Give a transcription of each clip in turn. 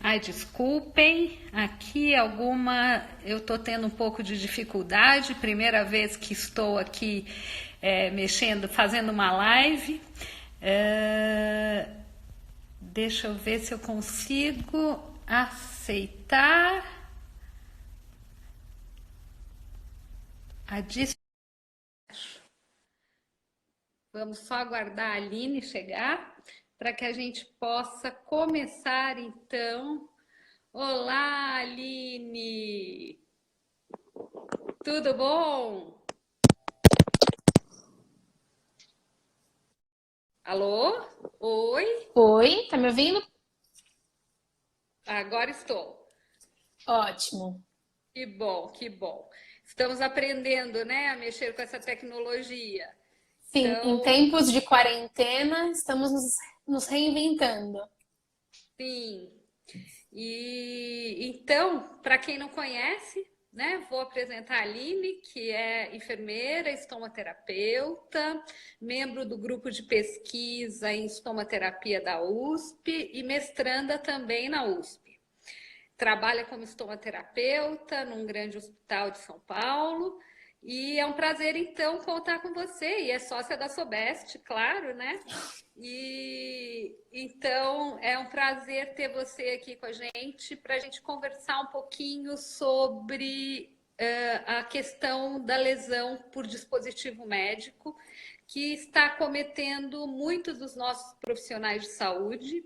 Ai, desculpem, aqui eu estou tendo um pouco de dificuldade, primeira vez que estou aqui mexendo, fazendo uma live. É, Deixa eu ver se eu consigo aceitar a dis... Vamos só aguardar a Aline chegar para que a gente possa começar então. Olá, Aline! Tudo bom? Alô? Oi? Oi, tá me ouvindo? Agora estou. Ótimo. Que bom, que bom. Estamos aprendendo, né, a mexer com essa tecnologia. Sim, em Então, tempos de quarentena, estamos nos reinventando. sim. E então, para quem não conhece, né, vou apresentar a Aline, que é enfermeira, estomaterapeuta, membro do grupo de pesquisa em estomaterapia da USP e mestranda também na USP. Trabalha como estomaterapeuta num grande hospital de São Paulo. E é um prazer, então, contar com você. E é sócia da Sobest, claro, né? E então é um prazer ter você aqui com a gente para a gente conversar um pouquinho sobre a questão da lesão por dispositivo médico, que está cometendo muitos dos nossos profissionais de saúde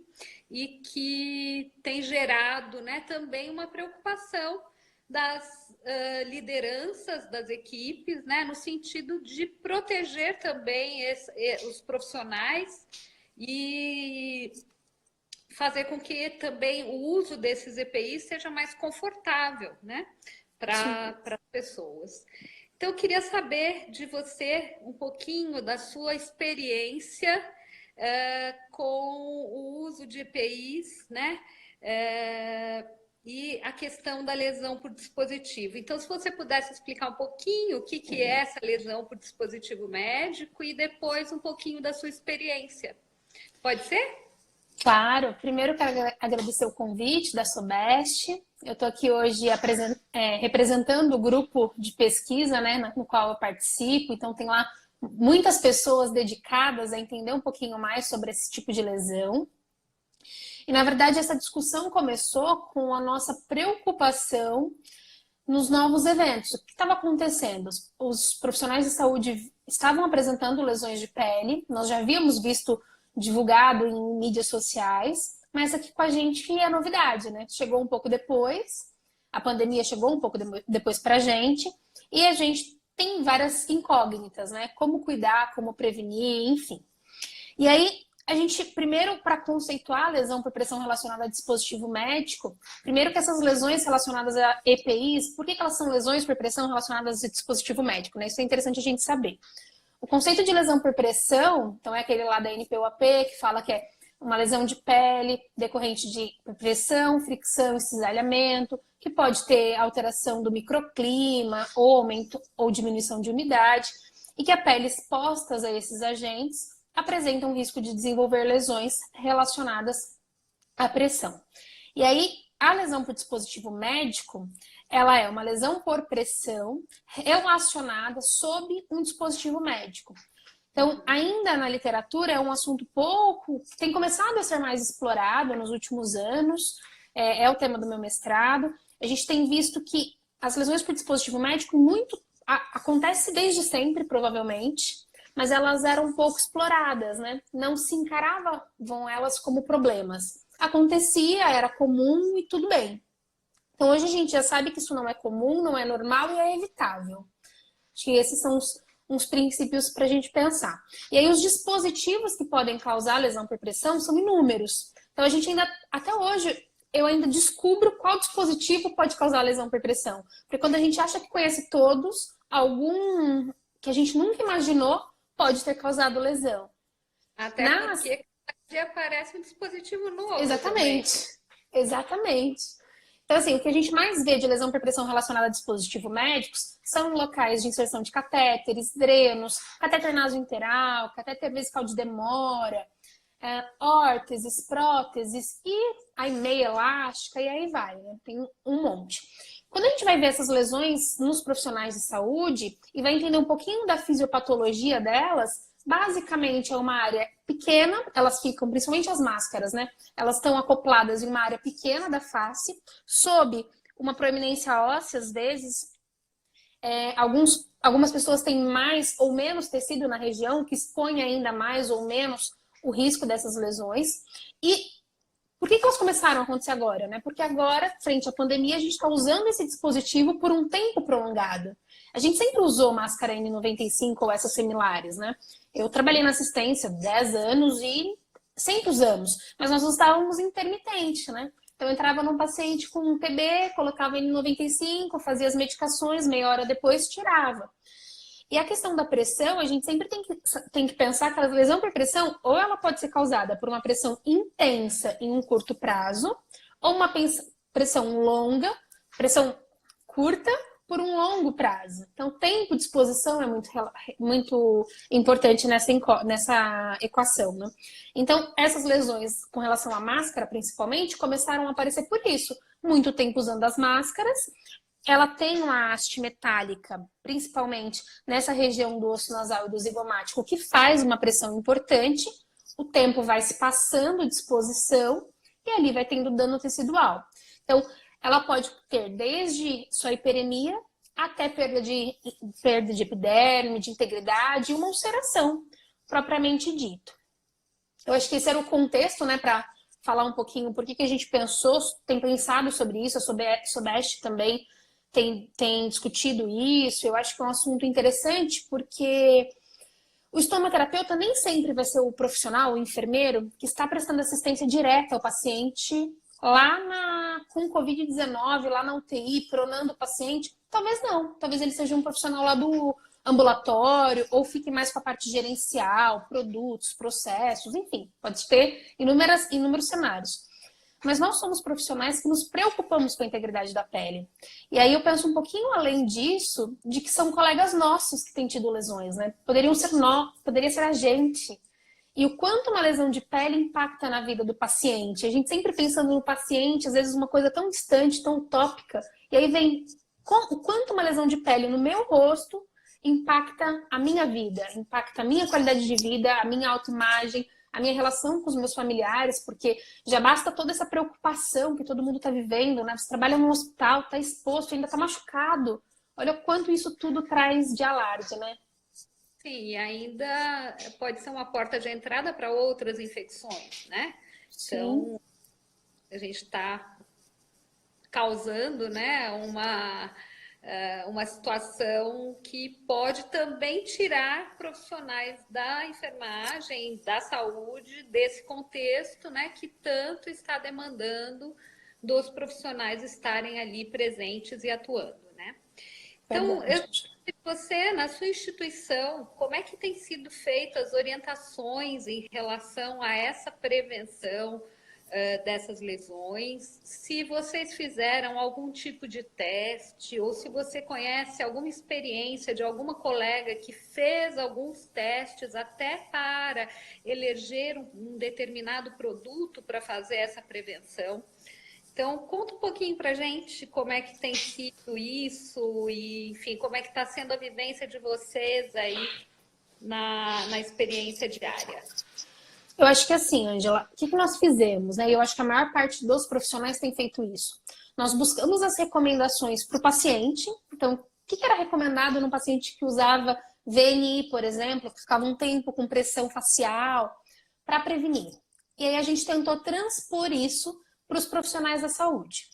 e que tem gerado, né, também uma preocupação das lideranças das equipes, né, no sentido de proteger também os profissionais e fazer com que também o uso desses EPIs seja mais confortável, né, para as pessoas. Então, eu queria saber de você um pouquinho da sua experiência com o uso de EPIs, né? E a questão da lesão por dispositivo. Então, se você pudesse explicar um pouquinho o que é essa lesão por dispositivo médico e depois um pouquinho da sua experiência. Pode ser? Claro, primeiro quero agradecer o convite da Sobest. Eu estou aqui hoje representando o grupo de pesquisa, né, no qual eu participo. Então, tem lá muitas pessoas dedicadas a entender um pouquinho mais sobre esse tipo de lesão. E, na verdade, essa discussão começou com a nossa preocupação nos novos eventos. O que estava acontecendo? Os profissionais de saúde estavam apresentando lesões de pele, nós já havíamos visto divulgado em mídias sociais, mas aqui com a gente é novidade, né? Chegou um pouco depois, a pandemia chegou um pouco depois para e a gente tem várias incógnitas, né? Como cuidar, como prevenir, enfim. E aí, a gente, primeiro, para conceituar a lesão por pressão relacionada a dispositivo médico, primeiro que essas lesões relacionadas a EPIs, por que elas são lesões por pressão relacionadas a dispositivo médico, né? Isso é interessante a gente saber. O conceito de lesão por pressão, então é aquele lá da NPOAP, que fala que é uma lesão de pele decorrente de pressão, fricção e cisalhamento, que pode ter alteração do microclima, ou aumento ou diminuição de umidade, e que a pele expostas a esses agentes apresentam risco de desenvolver lesões relacionadas à pressão. E aí, a lesão por dispositivo médico, ela é uma lesão por pressão relacionada sob um dispositivo médico. Então, ainda na literatura, é um assunto que tem começado a ser mais explorado nos últimos anos, é o tema do meu mestrado. A gente tem visto que as lesões por dispositivo médico acontece desde sempre, provavelmente, mas elas eram um pouco exploradas, né? Não se encaravam elas como problemas. Acontecia, era comum e tudo bem. Então hoje a gente já sabe que isso não é comum, não é normal e é evitável. Acho que esses são uns princípios para a gente pensar. E aí os dispositivos que podem causar lesão por pressão são inúmeros. Então a gente ainda, até hoje, eu ainda descubro qual dispositivo pode causar lesão por pressão. Porque quando a gente acha que conhece todos, algum que a gente nunca imaginou pode ter causado lesão. Até Nas... porque cada dia aparece um dispositivo novo também. Exatamente, exatamente. Então, assim, o que a gente mais vê de lesão por pressão relacionada a dispositivos médicos são locais de inserção de catéteres, drenos, catéter nasointeral, catéter vesical de demora, órteses, próteses e aí meia elástica, e aí vai, né? Tem um monte. Quando a gente vai ver essas lesões nos profissionais de saúde e vai entender um pouquinho da fisiopatologia delas, basicamente é uma área pequena, elas ficam, principalmente as máscaras, né? Elas estão acopladas em uma área pequena da face, sob uma proeminência óssea, às vezes. Algumas pessoas têm mais ou menos tecido na região, que expõe ainda mais ou menos o risco dessas lesões. E por que elas começaram a acontecer agora, né? Porque agora, frente à pandemia, a gente está usando esse dispositivo por um tempo prolongado. A gente sempre usou máscara N95 ou essas similares, né? Eu trabalhei na assistência 10 anos e sempre usamos, mas nós usávamos intermitente, né? Então eu entrava num paciente com um TB, colocava N95, fazia as medicações, meia hora depois tirava. E a questão da pressão, a gente sempre tem que pensar que a lesão por pressão, ou ela pode ser causada por uma pressão intensa em um curto prazo, ou uma pressão longa, pressão curta por um longo prazo. Então, o tempo de exposição é muito importante nessa equação, né? Então, essas lesões com relação à máscara, principalmente, começaram a aparecer por isso. Muito tempo usando as máscaras. Ela tem uma haste metálica, principalmente nessa região do osso nasal e do zigomático, que faz uma pressão importante. O tempo vai se passando de exposição e ali vai tendo dano tecidual. Então, ela pode ter desde sua hiperemia até perda de epiderme, de integridade e uma ulceração, propriamente dito. Eu acho que esse era o contexto, né, para falar um pouquinho por que a gente tem pensado sobre isso, a Sobeste também tem discutido isso. Eu acho que é um assunto interessante porque o estomaterapeuta nem sempre vai ser o profissional, o enfermeiro, que está prestando assistência direta ao paciente lá com Covid-19, lá na UTI, pronando o paciente. Talvez não. Talvez ele seja um profissional lá do ambulatório ou fique mais com a parte gerencial, produtos, processos, enfim. Pode ter inúmeros cenários. Mas nós somos profissionais que nos preocupamos com a integridade da pele. E aí eu penso um pouquinho além disso, de que são colegas nossos que têm tido lesões, né? Poderia ser a gente. E o quanto uma lesão de pele impacta na vida do paciente. A gente sempre pensando no paciente, às vezes uma coisa tão distante, tão utópica. E aí vem o quanto uma lesão de pele no meu rosto impacta a minha vida, impacta a minha qualidade de vida, a minha autoimagem, a minha relação com os meus familiares, porque já basta toda essa preocupação que todo mundo está vivendo, né? Você trabalha num hospital, está exposto, ainda está machucado. Olha o quanto isso tudo traz de alarde, né? Sim, e ainda pode ser uma porta de entrada para outras infecções, né? Então, a gente está causando, né, uma situação que pode também tirar profissionais da enfermagem, da saúde, desse contexto, né, que tanto está demandando dos profissionais estarem ali presentes e atuando, né? Então, você, na sua instituição, como é que tem sido feitas as orientações em relação a essa prevenção dessas lesões? Se vocês fizeram algum tipo de teste ou se você conhece alguma experiência de alguma colega que fez alguns testes até para eleger um determinado produto para fazer essa prevenção. Então, conta um pouquinho para a gente como é que tem sido isso e, enfim, como é que está sendo a vivência de vocês aí na experiência diária. Eu acho que assim, Ângela, o que nós fizemos, né? Eu acho que a maior parte dos profissionais tem feito isso. Nós buscamos as recomendações para o paciente. Então, o que era recomendado no paciente que usava VNI, por exemplo, que ficava um tempo com pressão facial, para prevenir. E aí a gente tentou transpor isso para os profissionais da saúde.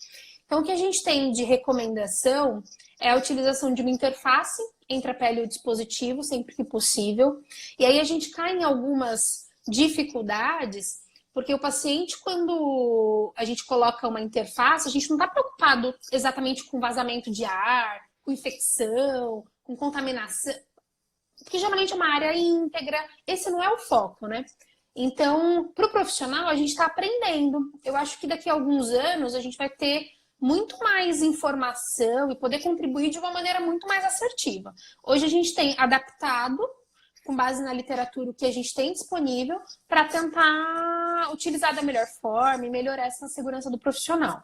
Então, o que a gente tem de recomendação é a utilização de uma interface entre a pele e o dispositivo, sempre que possível. E aí a gente cai em algumas dificuldades, porque o paciente, quando a gente coloca uma interface, a gente não está preocupado exatamente com vazamento de ar, com infecção, com contaminação, porque geralmente é uma área íntegra, esse não é o foco, né? Então, para o profissional, a gente está aprendendo. Eu acho que daqui a alguns anos a gente vai ter muito mais informação e poder contribuir de uma maneira muito mais assertiva. Hoje a gente tem adaptado com base na literatura, o que a gente tem disponível, para tentar utilizar da melhor forma e melhorar essa segurança do profissional.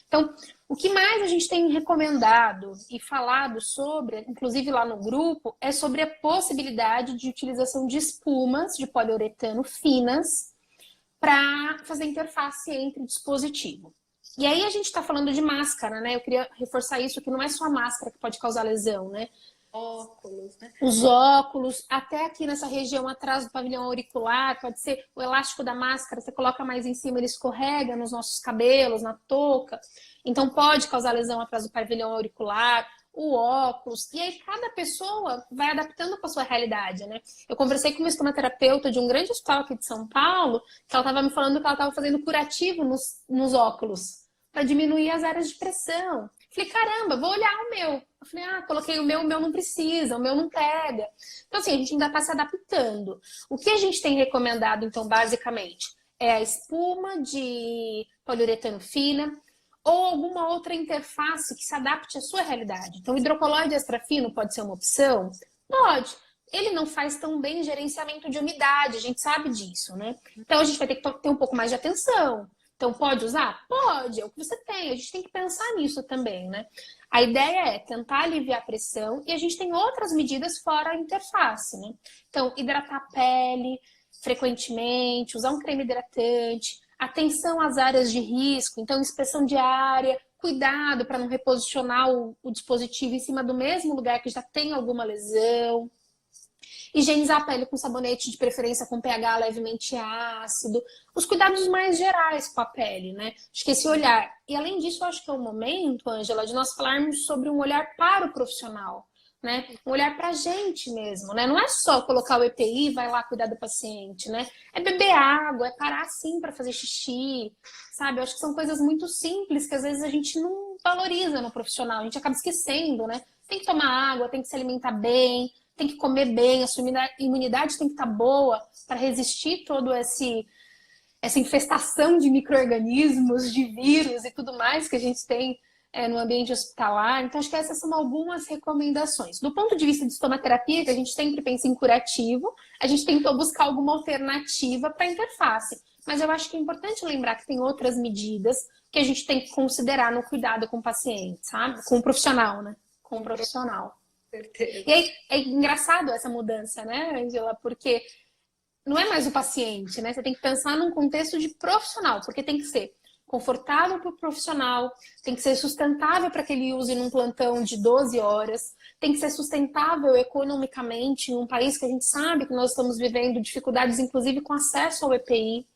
Então, o que mais a gente tem recomendado e falado sobre, inclusive lá no grupo, é sobre a possibilidade de utilização de espumas de poliuretano finas para fazer interface entre dispositivo. E aí a gente está falando de máscara, né? Eu queria reforçar isso, que não é só a máscara que pode causar lesão, né? Óculos, né? Os óculos, até aqui nessa região atrás do pavilhão auricular, pode ser o elástico da máscara, você coloca mais em cima, ele escorrega nos nossos cabelos, na touca. Então pode causar lesão atrás do pavilhão auricular, o óculos. E aí cada pessoa vai adaptando com a sua realidade, né? Eu conversei com uma estomaterapeuta de um grande hospital aqui de São Paulo, que ela estava me falando que ela estava fazendo curativo nos óculos, para diminuir as áreas de pressão. Falei, caramba, vou olhar o meu. Eu falei, coloquei o meu não precisa, o meu não pega. Então, assim, a gente ainda está se adaptando. O que a gente tem recomendado, então, basicamente, é a espuma de poliuretano fina ou alguma outra interface que se adapte à sua realidade. Então, o hidrocolóide extra fino pode ser uma opção? Pode. Ele não faz tão bem gerenciamento de umidade, a gente sabe disso, né? Então, a gente vai ter que ter um pouco mais de atenção. Então, pode usar? Pode, é o que você tem. A gente tem que pensar nisso também, né? A ideia é tentar aliviar a pressão e a gente tem outras medidas fora a interface, né? Então, hidratar a pele frequentemente, usar um creme hidratante, atenção às áreas de risco, então inspeção diária, cuidado para não reposicionar o dispositivo em cima do mesmo lugar que já tem alguma lesão. Higienizar a pele com sabonete, de preferência com pH levemente ácido. Os cuidados mais gerais com a pele, né? Acho que esse olhar. E além disso, eu acho que é o momento, Ângela, de nós falarmos sobre um olhar para o profissional, né? Um olhar para a gente mesmo, né? Não é só colocar o EPI e vai lá cuidar do paciente, né? É beber água, é parar sim para fazer xixi, sabe? Eu acho que são coisas muito simples que às vezes a gente não valoriza no profissional, a gente acaba esquecendo, né? Tem que tomar água, tem que se alimentar bem, tem que comer bem, a sua imunidade tem que estar boa para resistir todo essa infestação de micro-organismos, de vírus e tudo mais que a gente tem no ambiente hospitalar. Então, acho que essas são algumas recomendações. Do ponto de vista de estomaterapia, que a gente sempre pensa em curativo, a gente tentou buscar alguma alternativa para a interface. Mas eu acho que é importante lembrar que tem outras medidas que a gente tem que considerar no cuidado com o paciente, sabe? Com o profissional, né? Com o profissional. Certeza. E aí é engraçado essa mudança, né, Angela? Porque não é mais o paciente, né? Você tem que pensar num contexto de profissional, porque tem que ser confortável para o profissional, tem que ser sustentável para que ele use num plantão de 12 horas, tem que ser sustentável economicamente em um país que a gente sabe que nós estamos vivendo dificuldades, inclusive com acesso ao EPI.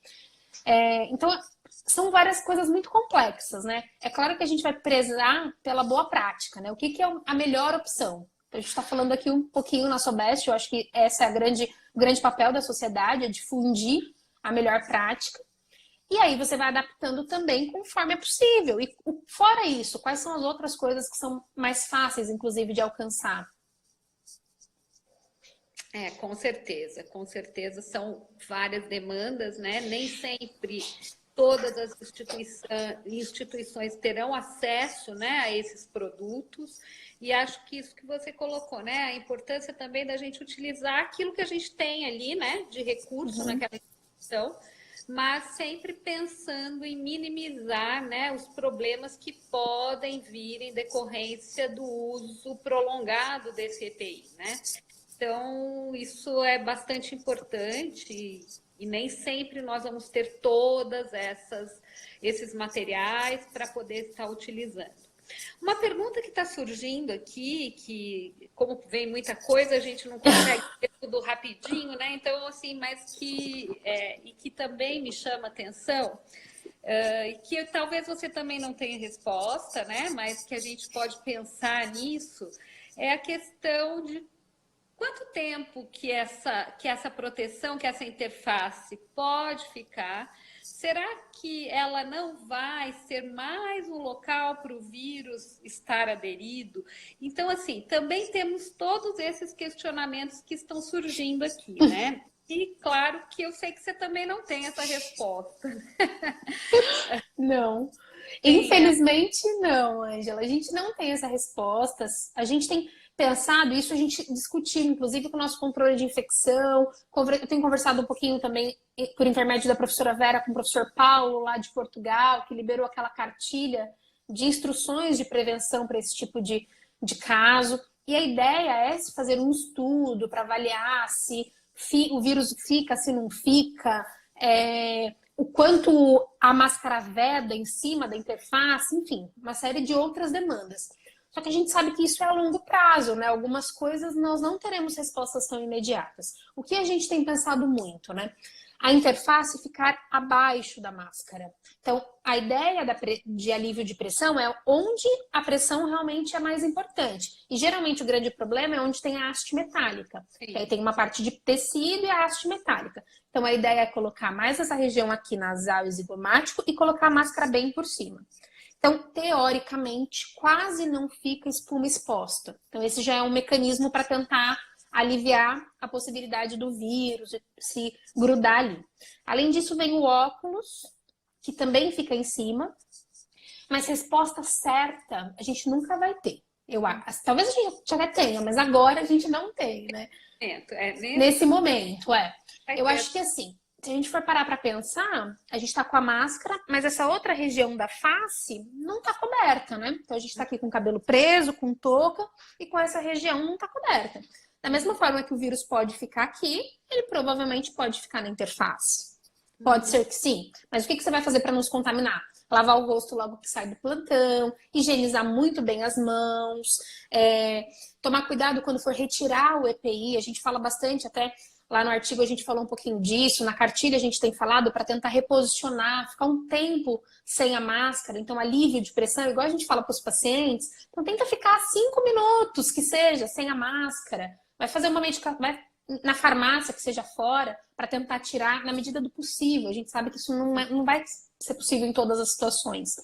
Então, são várias coisas muito complexas, né? É claro que a gente vai prezar pela boa prática, né? O que é a melhor opção? A gente está falando aqui um pouquinho na Sobest, eu acho que esse é o grande papel da sociedade, é difundir a melhor prática. E aí você vai adaptando também conforme é possível. E fora isso, quais são as outras coisas que são mais fáceis, inclusive, de alcançar? Com certeza são várias demandas, né? Nem sempre todas as instituições terão acesso, né, a esses produtos. E acho que isso que você colocou, né, a importância também da gente utilizar aquilo que a gente tem ali, né, de recurso naquela instituição, mas sempre pensando em minimizar, né, os problemas que podem vir em decorrência do uso prolongado desse EPI, né? Então, isso é bastante importante e nem sempre nós vamos ter todas esses materiais para poder estar utilizando. Uma pergunta que está surgindo aqui, que como vem muita coisa, a gente não consegue ver tudo rapidinho, né? Então, assim, mas e que também me chama atenção, e que talvez você também não tenha resposta, né? Mas que a gente pode pensar nisso, é a questão de quanto tempo que essa proteção, que essa interface pode ficar? Será que ela não vai ser mais um local para o vírus estar aderido? Então, assim, também temos todos esses questionamentos que estão surgindo aqui, né? E claro que eu sei que você também não tem essa resposta. Não. Infelizmente, não, Ângela. A gente não tem essa resposta. A gente tem pensado, isso a gente discutiu, inclusive com o nosso controle de infecção. Eu tenho conversado um pouquinho também por intermédio da professora Vera com o professor Paulo, lá de Portugal, que liberou aquela cartilha de instruções de prevenção para esse tipo de caso. E a ideia é se fazer um estudo para avaliar se o vírus fica, se não fica, o quanto a máscara veda em cima da interface, enfim, uma série de outras demandas. Só que a gente sabe que isso é a longo prazo, né? Algumas coisas nós não teremos respostas tão imediatas. O que a gente tem pensado muito, né? A interface ficar abaixo da máscara. Então, a ideia de alívio de pressão é onde a pressão realmente é mais importante. E geralmente o grande problema é onde tem a haste metálica. Que aí tem uma parte de tecido e a haste metálica. Então, a ideia é colocar mais essa região aqui nasal e zigomático e colocar a máscara bem por cima. Então, teoricamente, quase não fica espuma exposta. Então, esse já é um mecanismo para tentar aliviar a possibilidade do vírus se grudar ali. Além disso, vem o óculos, que também fica em cima, mas resposta certa a gente nunca vai ter. Eu acho. Talvez a gente já tenha, mas agora a gente não tem, né? Nesse momento, Eu acho que assim, se a gente for parar para pensar, a gente está com a máscara, mas essa outra região da face não está coberta, né? Então a gente está aqui com o cabelo preso, com touca, e com essa região não está coberta. Da mesma forma que o vírus pode ficar aqui, ele provavelmente pode ficar na interface. Pode ser que sim. Mas o que você vai fazer para não se contaminar? Lavar o rosto logo que sai do plantão, higienizar muito bem as mãos, tomar cuidado quando for retirar o EPI. A gente fala bastante, até lá no artigo a gente falou um pouquinho disso, na cartilha a gente tem falado para tentar reposicionar, ficar um tempo sem a máscara, então alívio de pressão, igual a gente fala para os pacientes. Então tenta ficar 5 minutos, que seja, sem a máscara. Vai fazer uma medicação, vai na farmácia, que seja fora, para tentar tirar na medida do possível. A gente sabe que isso não vai ser possível em todas as situações.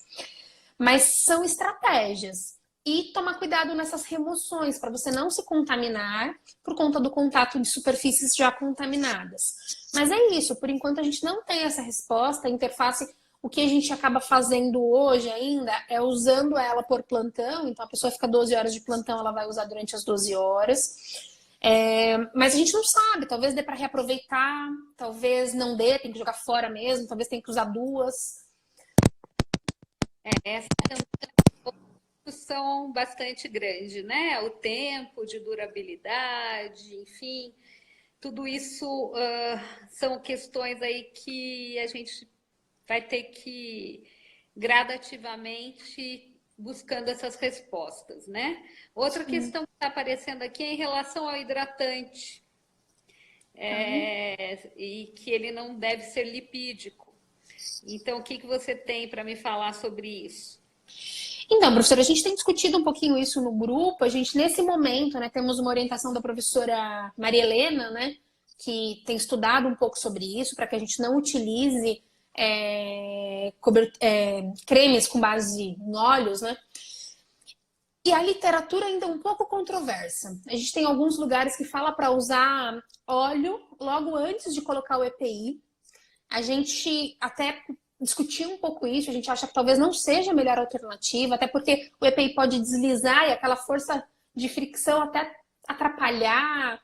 Mas são estratégias. E tomar cuidado nessas remoções, para você não se contaminar por conta do contato de superfícies já contaminadas. Mas é isso, por enquanto a gente não tem essa resposta. A interface, o que a gente acaba fazendo hoje ainda é usando ela por plantão. Então a pessoa fica 12 horas de plantão, ela vai usar durante as 12 horas. Mas a gente não sabe, talvez dê para reaproveitar, talvez não dê, tem que jogar fora mesmo, talvez tenha que usar duas. Essa é uma discussão bastante grande, né? O tempo de durabilidade, enfim, tudo isso são questões aí que a gente vai ter que gradativamente buscando essas respostas, né? Outra questão que está aparecendo aqui é em relação ao hidratante, e que ele não deve ser lipídico. Então, o que você tem para me falar sobre isso? Então, professora, a gente tem discutido um pouquinho isso no grupo. A gente, nesse momento, né, temos uma orientação da professora Maria Helena, né, que tem estudado um pouco sobre isso, para que a gente não utilize cremes com base em óleos, né? E a literatura ainda é um pouco controversa. A gente tem alguns lugares que fala para usar óleo logo antes de colocar o EPI. A gente até discutiu um pouco isso, a gente acha que talvez não seja a melhor alternativa, até porque o EPI pode deslizar e aquela força de fricção até atrapalhar,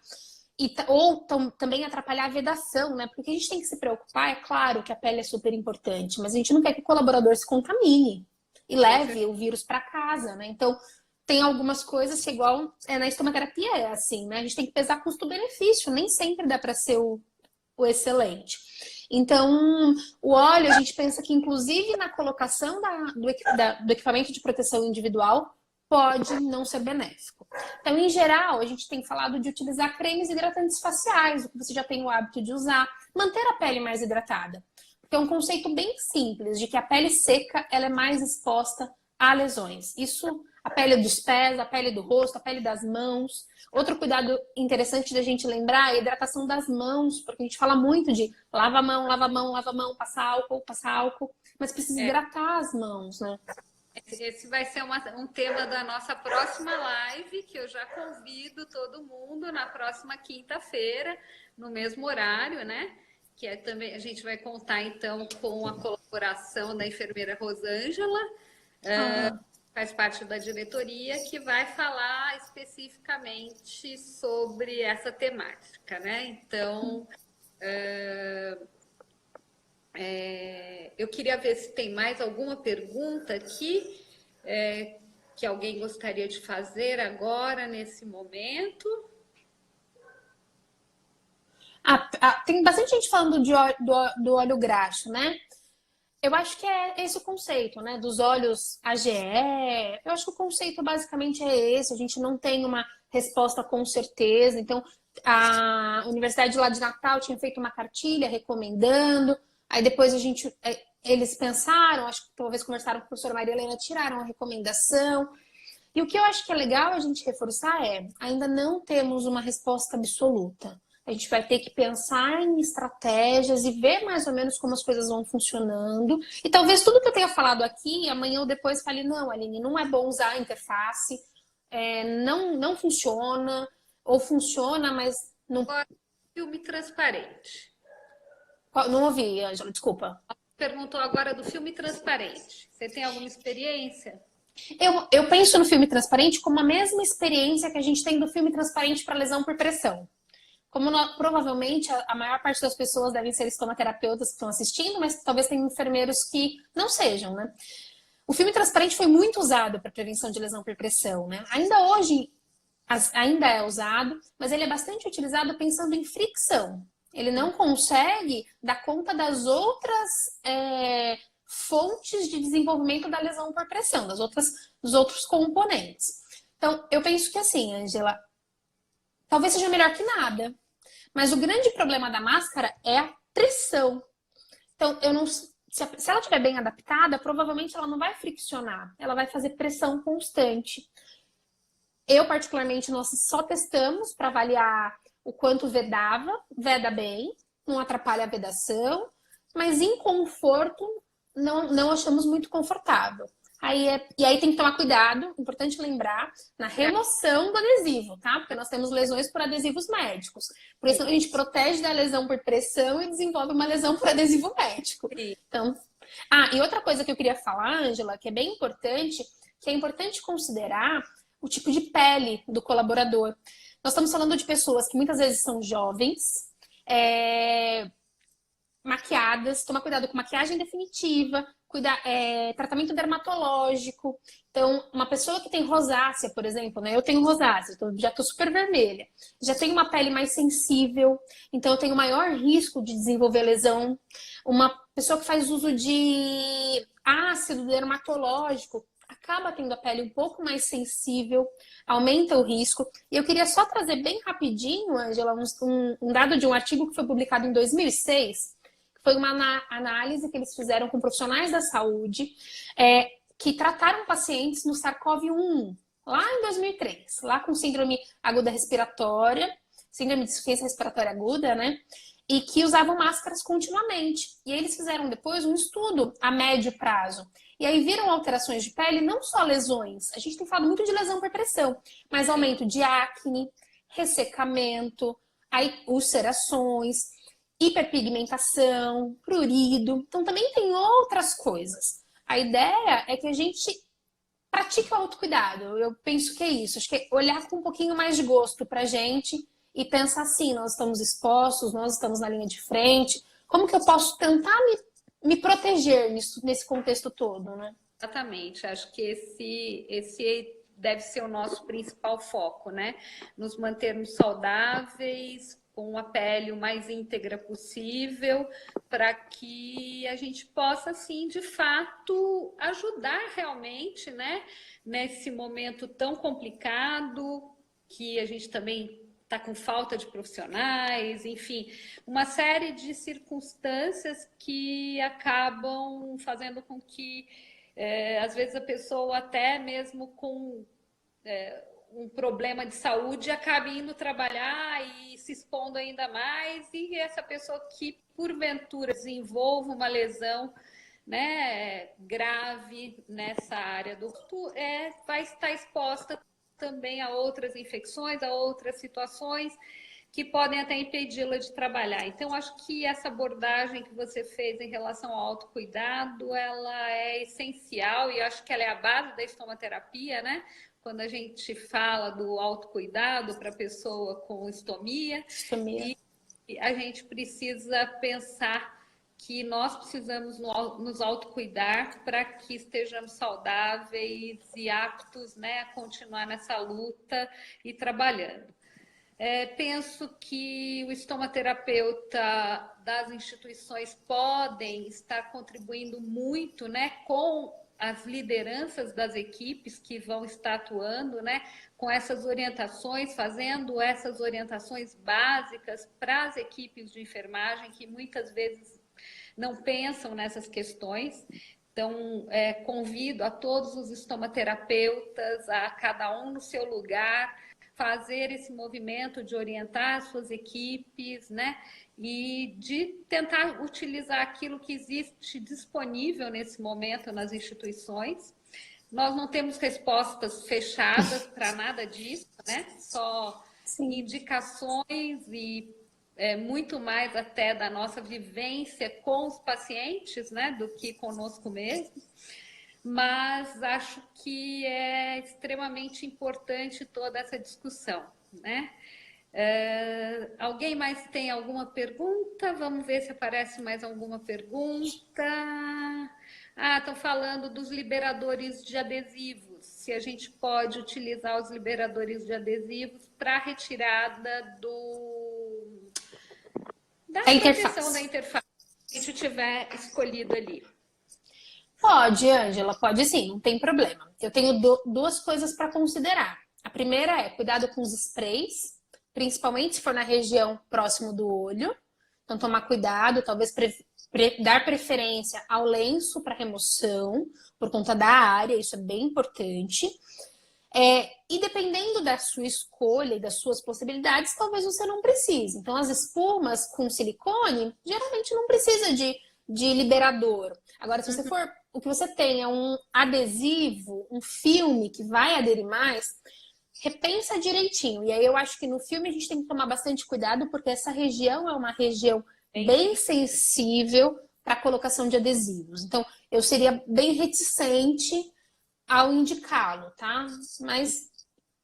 também atrapalhar a vedação, né? Porque a gente tem que se preocupar, é claro que a pele é super importante, mas a gente não quer que o colaborador se contamine e leve o vírus para casa, né? Então, tem algumas coisas que igual na estomaterapia é assim, né? A gente tem que pesar custo-benefício, nem sempre dá para ser o excelente. Então, o óleo, a gente pensa que inclusive na colocação do equipamento de proteção individual pode não ser benéfico. Então, em geral, a gente tem falado de utilizar cremes hidratantes faciais, o que você já tem o hábito de usar, manter a pele mais hidratada. Porque é um conceito bem simples de que a pele seca ela é mais exposta a lesões. Isso, a pele dos pés, a pele do rosto, a pele das mãos. Outro cuidado interessante da gente lembrar é a hidratação das mãos, porque a gente fala muito de lava a mão, lava a mão, lava a mão, passa álcool, mas precisa hidratar as mãos, né? Esse vai ser um tema da nossa próxima live, que eu já convido todo mundo na próxima quinta-feira, no mesmo horário, né? Que também a gente vai contar então com a colaboração da enfermeira Rosângela, faz parte da diretoria, que vai falar especificamente sobre essa temática, né? Então, eu queria ver se tem mais alguma pergunta aqui que alguém gostaria de fazer agora, nesse momento. Tem bastante gente falando do óleo graxo, né? Eu acho que é esse o conceito, né? Dos óleos AGE. Eu acho que o conceito basicamente é esse. A gente não tem uma resposta com certeza. Então, a Universidade lá de Natal tinha feito uma cartilha recomendando. Aí depois eles pensaram, acho que talvez conversaram com a professora Maria Helena, tiraram a recomendação. E o que eu acho que é legal a gente reforçar ainda não temos uma resposta absoluta. A gente vai ter que pensar em estratégias e ver mais ou menos como as coisas vão funcionando. E talvez tudo que eu tenha falado aqui, amanhã ou depois fale, não, Aline, não é bom usar a interface, não funciona, ou funciona, mas não... Agora, filme transparente. Não ouvi, Ângela, desculpa. Perguntou agora do filme transparente. Você tem alguma experiência? Eu penso no filme transparente como a mesma experiência que a gente tem do filme transparente para lesão por pressão. Como provavelmente a maior parte das pessoas devem ser estomaterapeutas que estão assistindo, mas talvez tenham enfermeiros que não sejam, né? O filme transparente foi muito usado para prevenção de lesão por pressão, né? Ainda hoje ainda é usado, mas ele é bastante utilizado pensando em fricção. Ele não consegue dar conta das outras fontes de desenvolvimento da lesão por pressão, dos outros componentes. Então, eu penso que assim, Ângela, talvez seja melhor que nada. Mas o grande problema da máscara é a pressão. Então, se ela estiver bem adaptada, provavelmente ela não vai friccionar. Ela vai fazer pressão constante. Eu, particularmente, nós só testamos para avaliar o quanto veda bem, não atrapalha a vedação, mas em conforto não achamos muito confortável. E aí tem que tomar cuidado, importante lembrar, na remoção do adesivo, tá? Porque nós temos lesões por adesivos médicos. Por isso a gente protege da lesão por pressão e desenvolve uma lesão por adesivo médico. Então, e outra coisa que eu queria falar, Ângela, que é bem importante, que é importante considerar o tipo de pele do colaborador. Nós estamos falando de pessoas que muitas vezes são jovens, maquiadas, tomar cuidado com maquiagem definitiva, tratamento dermatológico. Então, uma pessoa que tem rosácea, por exemplo, né? Eu tenho rosácea, então já estou super vermelha. Já tenho uma pele mais sensível, então eu tenho maior risco de desenvolver lesão. Uma pessoa que faz uso de ácido dermatológico acaba tendo a pele um pouco mais sensível, aumenta o risco. E eu queria só trazer bem rapidinho, Ângela, um dado de um artigo que foi publicado em 2006, foi uma análise que eles fizeram com profissionais da saúde que trataram pacientes no SARS-CoV-1, lá em 2003, lá com síndrome aguda respiratória, síndrome de insuficiência respiratória aguda, né? E que usavam máscaras continuamente. E aí eles fizeram depois um estudo a médio prazo. E aí viram alterações de pele, não só lesões. A gente tem falado muito de lesão por pressão, mas aumento de acne, ressecamento, aí ulcerações, hiperpigmentação, prurido. Então também tem outras coisas. A ideia é que a gente pratique o autocuidado. Eu penso que é isso. Acho que é olhar com um pouquinho mais de gosto pra gente e pensar assim, nós estamos expostos, nós estamos na linha de frente. Como que eu posso tentar me proteger nesse contexto todo, né? Exatamente. Acho que esse deve ser o nosso principal foco, né? Nos mantermos saudáveis, com a pele o mais íntegra possível, para que a gente possa, assim, de fato, ajudar realmente, né? Nesse momento tão complicado, que a gente também está com falta de profissionais, enfim, uma série de circunstâncias que acabam fazendo com que, às vezes, a pessoa, até mesmo com um problema de saúde, acabe indo trabalhar e se expondo ainda mais, e essa pessoa que porventura desenvolva uma lesão, né, grave nessa área do vai estar exposta também a outras infecções, a outras situações que podem até impedi-la de trabalhar. Então, acho que essa abordagem que você fez em relação ao autocuidado, ela é essencial e acho que ela é a base da estomaterapia, né? Quando a gente fala do autocuidado para a pessoa com estomia, Estomia. e a gente precisa pensar que nós precisamos nos autocuidar para que estejamos saudáveis e aptos, né, a continuar nessa luta e trabalhando. Penso que o estomaterapeuta das instituições podem estar contribuindo muito, né, com as lideranças das equipes que vão estar atuando, né, com essas orientações, fazendo essas orientações básicas para as equipes de enfermagem que muitas vezes não pensam nessas questões. Então, convido a todos os estomaterapeutas, a cada um no seu lugar, fazer esse movimento de orientar as suas equipes, né? E de tentar utilizar aquilo que existe disponível nesse momento nas instituições. Nós não temos respostas fechadas para nada disso, né? Só Sim. indicações e muito mais até da nossa vivência com os pacientes, né? Do que conosco mesmo. Mas acho que é extremamente importante toda essa discussão, né? Alguém mais tem alguma pergunta? Vamos ver se aparece mais alguma pergunta. Estão falando dos liberadores de adesivos. Se a gente pode utilizar os liberadores de adesivos para retirada da proteção da interface que a gente tiver escolhido ali. Pode, Ângela, pode sim, não tem problema. Eu tenho duas coisas para considerar. A primeira é cuidado com os sprays, principalmente se for na região próximo do olho. Então, tomar cuidado, talvez dar preferência ao lenço para remoção, por conta da área, isso é bem importante. E dependendo da sua escolha e das suas possibilidades, talvez você não precise. Então, as espumas com silicone, geralmente não precisa de liberador. Agora, se você for, o que você tem é um adesivo, um filme que vai aderir mais, repensa direitinho. E aí eu acho que no filme a gente tem que tomar bastante cuidado, porque essa região é uma região bem sensível para a colocação de adesivos. Então, eu seria bem reticente ao indicá-lo, tá? Mas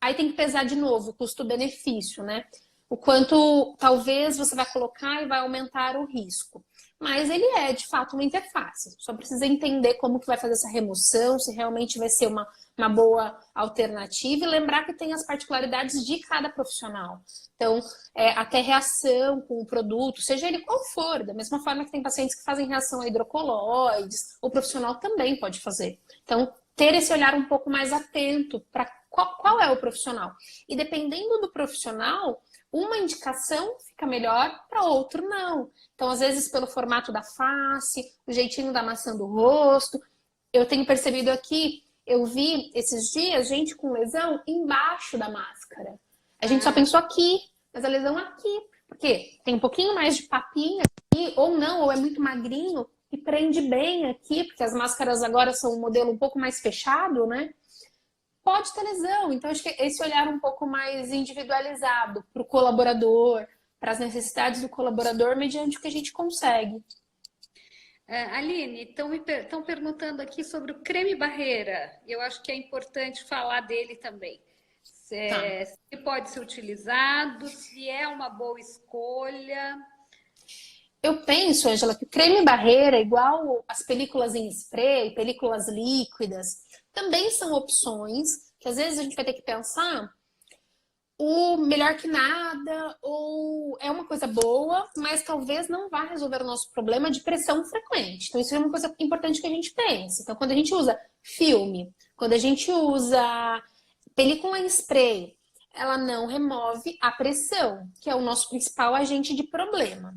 aí tem que pesar de novo o custo-benefício, né? O quanto talvez você vai colocar e vai aumentar o risco. Mas ele é, de fato, uma interface. Só precisa entender como que vai fazer essa remoção, se realmente vai ser uma boa alternativa e lembrar que tem as particularidades de cada profissional. Então, até reação com o produto, seja ele qual for, da mesma forma que tem pacientes que fazem reação a hidrocoloides, o profissional também pode fazer. Então, ter esse olhar um pouco mais atento para qual é o profissional. E dependendo do profissional, uma indicação fica melhor, para outro não. Então, às vezes, pelo formato da face, o jeitinho da maçã do rosto. Eu tenho percebido aqui, eu vi esses dias gente com lesão embaixo da máscara. A gente só pensou aqui, mas a lesão aqui. Porque tem um pouquinho mais de papinha aqui, ou não, ou é muito magrinho e prende bem aqui, porque as máscaras agora são um modelo um pouco mais fechado, né? Pode ter lesão. Então, acho que esse olhar um pouco mais individualizado para o colaborador, para as necessidades do colaborador, mediante o que a gente consegue. Aline, estão perguntando aqui sobre o creme barreira. Eu acho que é importante falar dele também. Se pode ser utilizado, se é uma boa escolha. Eu penso, Ângela, que o creme barreira, igual as películas em spray, películas líquidas, também são opções que às vezes a gente vai ter que pensar o melhor que nada, ou é uma coisa boa, mas talvez não vá resolver o nosso problema de pressão frequente. Então, isso é uma coisa importante que a gente pense. Então, quando a gente usa filme, quando a gente usa película em spray, ela não remove a pressão, que é o nosso principal agente de problema.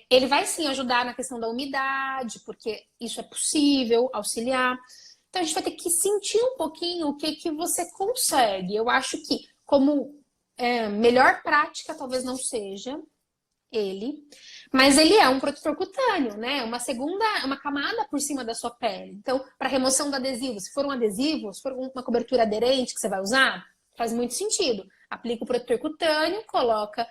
Ele vai sim ajudar na questão da umidade, porque isso é possível auxiliar. Então, a gente vai ter que sentir um pouquinho o que você consegue. Eu acho que como melhor prática, talvez não seja ele, mas ele é um protetor cutâneo, né? Uma camada por cima da sua pele. Então, para remoção do adesivo, se for um adesivo, se for uma cobertura aderente que você vai usar, faz muito sentido. Aplica o protetor cutâneo, coloca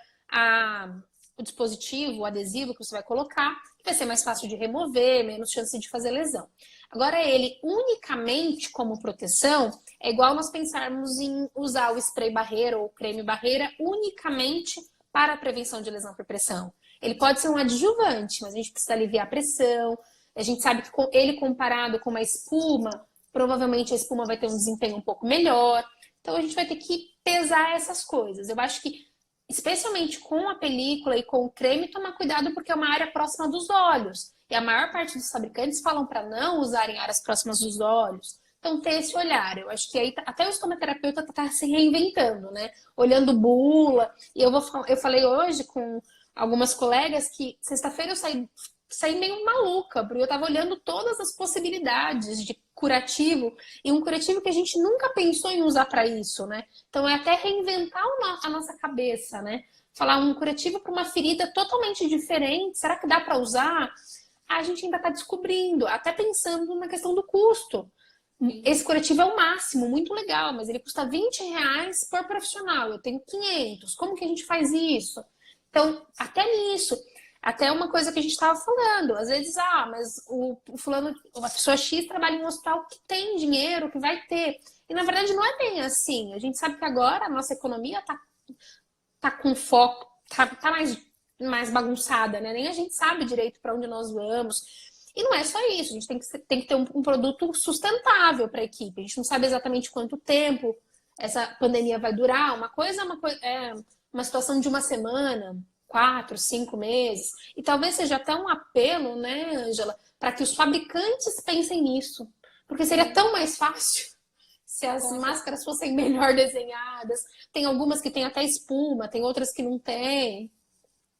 o dispositivo, o adesivo que você vai colocar, vai ser mais fácil de remover, menos chance de fazer lesão. Agora, ele unicamente como proteção, é igual nós pensarmos em usar o spray barreira ou o creme barreira unicamente para a prevenção de lesão por pressão. Ele pode ser um adjuvante, mas a gente precisa aliviar a pressão. A gente sabe que ele comparado com uma espuma, provavelmente a espuma vai ter um desempenho um pouco melhor. Então, a gente vai ter que pesar essas coisas. Eu acho que, especialmente com a película e com o creme, tomar cuidado porque é uma área próxima dos olhos. E a maior parte dos fabricantes falam para não usarem áreas próximas dos olhos. Então, ter esse olhar. Eu acho que aí até o estomaterapeuta está se reinventando, né? Olhando bula. E eu falei hoje com algumas colegas que sexta-feira eu saí meio maluca, porque eu estava olhando todas as possibilidades de curativo, e um curativo que a gente nunca pensou em usar para isso, né? Então é até reinventar a nossa cabeça, né? Falar um curativo para uma ferida totalmente diferente, será que dá para usar? A gente ainda está descobrindo, até pensando na questão do custo. Esse curativo é o máximo, muito legal, mas ele custa R$ 20 por profissional, eu tenho 500, como que a gente faz isso? Então, até nisso, até uma coisa que a gente estava falando, às vezes, mas o fulano, uma pessoa X trabalha em um hospital que tem dinheiro, que vai ter. E na verdade não é bem assim. A gente sabe que agora a nossa economia tá com foco, tá mais bagunçada, né? Nem a gente sabe direito para onde nós vamos. E não é só isso, a gente tem que ter um produto sustentável para a equipe. A gente não sabe exatamente quanto tempo essa pandemia vai durar. Uma coisa é uma situação de uma semana, 4, 5 meses. E talvez seja até um apelo, né, Ângela, para que os fabricantes pensem nisso. Porque seria tão mais fácil se as máscaras fossem melhor desenhadas. Tem algumas que têm até espuma, tem outras que não têm.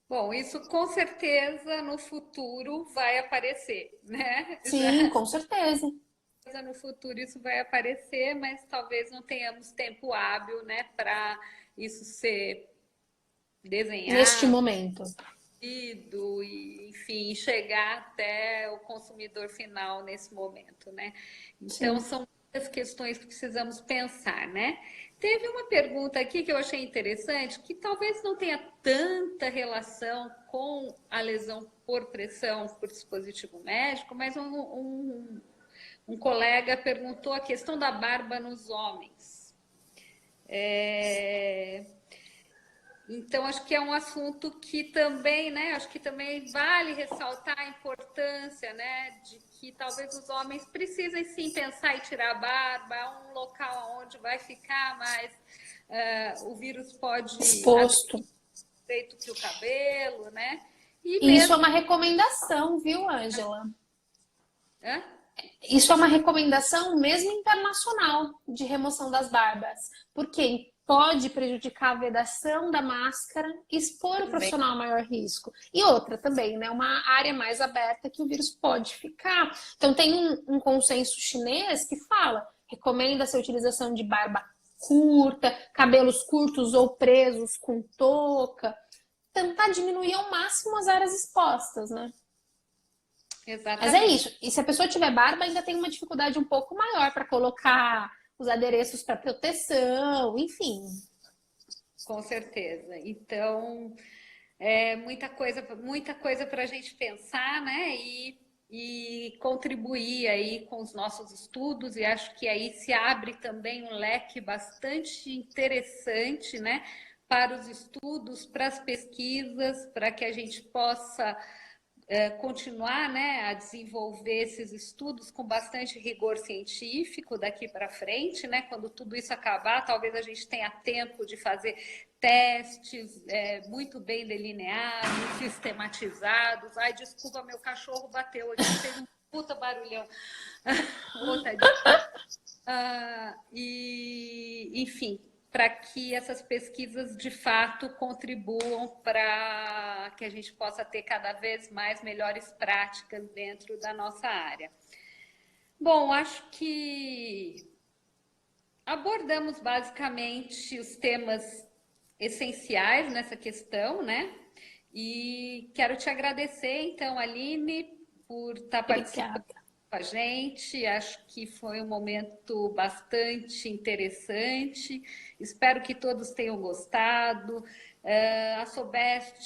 Bom, isso com certeza no futuro vai aparecer, né? Sim, com certeza. No futuro isso vai aparecer, mas talvez não tenhamos tempo hábil, né, para isso ser desenhado, neste momento, e enfim, chegar até o consumidor final nesse momento, né? Então, sim. são muitas questões que precisamos pensar, né? Teve uma pergunta aqui que eu achei interessante, que talvez não tenha tanta relação com a lesão por pressão por dispositivo médico, mas um colega perguntou a questão da barba nos homens. Então, acho que é um assunto que também, né? Acho que também vale ressaltar a importância, né? De que talvez os homens precisem sim pensar em tirar a barba, é um local onde vai ficar mais. O vírus pode Exposto. feito que o cabelo, né? E E isso é mesmo. uma recomendação, viu, Ângela? Hã? Isso é uma recomendação mesmo internacional de remoção das barbas, porque pode prejudicar a vedação da máscara e expor o Também. profissional a maior risco. E outra também, né? Uma área mais aberta que o vírus pode ficar. Então tem um consenso chinês que fala, recomenda-se a utilização de barba curta, cabelos curtos ou presos com touca, tentar diminuir ao máximo as áreas expostas, né? Exatamente. Mas é isso. E se a pessoa tiver barba, ainda tem uma dificuldade um pouco maior para colocar os adereços para proteção, enfim. Com certeza. Então, muita coisa para a gente pensar, né? E contribuir aí com os nossos estudos, e acho que aí se abre também um leque bastante interessante, né? Para os estudos, para as pesquisas, para que a gente possa continuar, né, a desenvolver esses estudos com bastante rigor científico daqui para frente, né? Quando tudo isso acabar, talvez a gente tenha tempo de fazer testes muito bem delineados, sistematizados. Ai, desculpa, meu cachorro bateu aqui, fez um puta barulhão. Enfim, para que essas pesquisas de fato contribuam para que a gente possa ter cada vez mais melhores práticas dentro da nossa área. Bom, acho que abordamos basicamente os temas essenciais nessa questão, né? E quero te agradecer, então, Aline, por estar participando com a gente. Acho que foi um momento bastante interessante. Espero que todos tenham gostado. A Sobest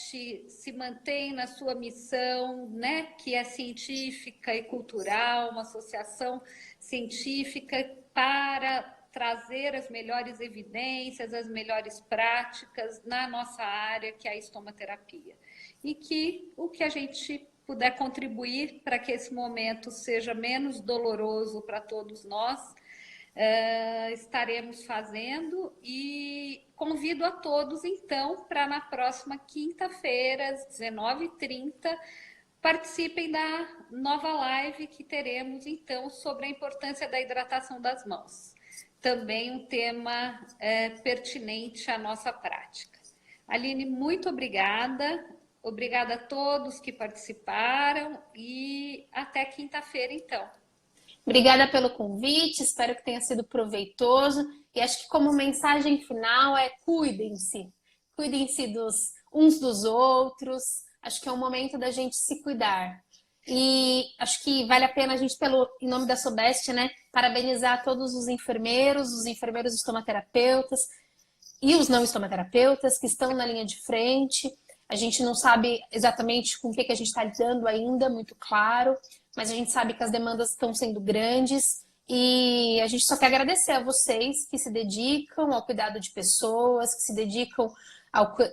se mantém na sua missão, né, que é científica e cultural, uma associação científica para trazer as melhores evidências, as melhores práticas na nossa área, que é a estomaterapia. E que o que a gente puder contribuir para que esse momento seja menos doloroso para todos nós, estaremos fazendo, e convido a todos, então, para na próxima quinta-feira, às 19h30, participem da nova live que teremos, então, sobre a importância da hidratação das mãos. Também um tema pertinente à nossa prática. Aline, muito obrigada. Obrigada a todos que participaram e até quinta-feira, então. Obrigada pelo convite, espero que tenha sido proveitoso. E acho que como mensagem final é cuidem-se. Cuidem-se uns dos outros. Acho que é um momento da gente se cuidar. E acho que vale a pena a gente, em nome da Sobest, né, parabenizar todos os enfermeiros estomaterapeutas e os não estomaterapeutas que estão na linha de frente. A gente não sabe exatamente com o que a gente está lidando ainda, muito claro, mas a gente sabe que as demandas estão sendo grandes e a gente só quer agradecer a vocês que se dedicam ao cuidado de pessoas, que se dedicam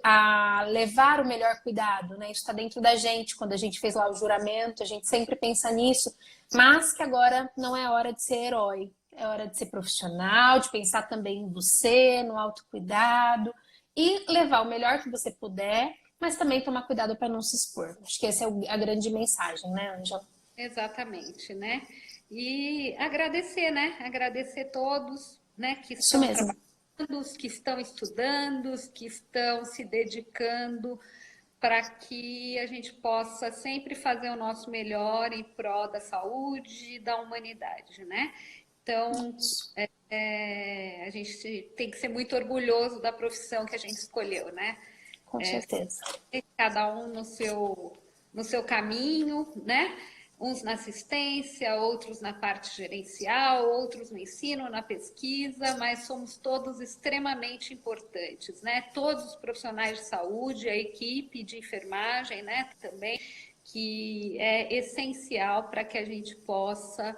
a levar o melhor cuidado, né? Isso está dentro da gente. Quando a gente fez lá o juramento, a gente sempre pensa nisso, mas que agora não é hora de ser herói, é hora de ser profissional, de pensar também em você, no autocuidado e levar o melhor que você puder, mas também tomar cuidado para não se expor. Acho que essa é a grande mensagem, né, Ângela? Exatamente, né? E agradecer, né? Agradecer todos, né, que Isso estão mesmo. trabalhando, os que estão estudando, os que estão se dedicando para que a gente possa sempre fazer o nosso melhor em prol da saúde e da humanidade, né? Então, a gente tem que ser muito orgulhoso da profissão que a gente escolheu, né? Com certeza. Cada um no seu caminho, né? Uns na assistência, outros na parte gerencial, outros no ensino, na pesquisa, mas somos todos extremamente importantes, né? Todos os profissionais de saúde, a equipe de enfermagem, né? Também, que é essencial para que a gente possa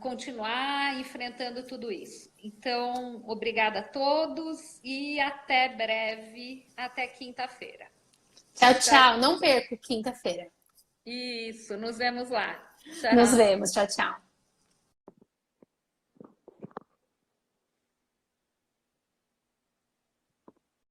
continuar enfrentando tudo isso. Então, obrigada a todos e até breve, até quinta-feira. Tchau, tchau. Não perca quinta-feira. Isso, nos vemos lá. Nos Tchau. vemos. Tchau, tchau.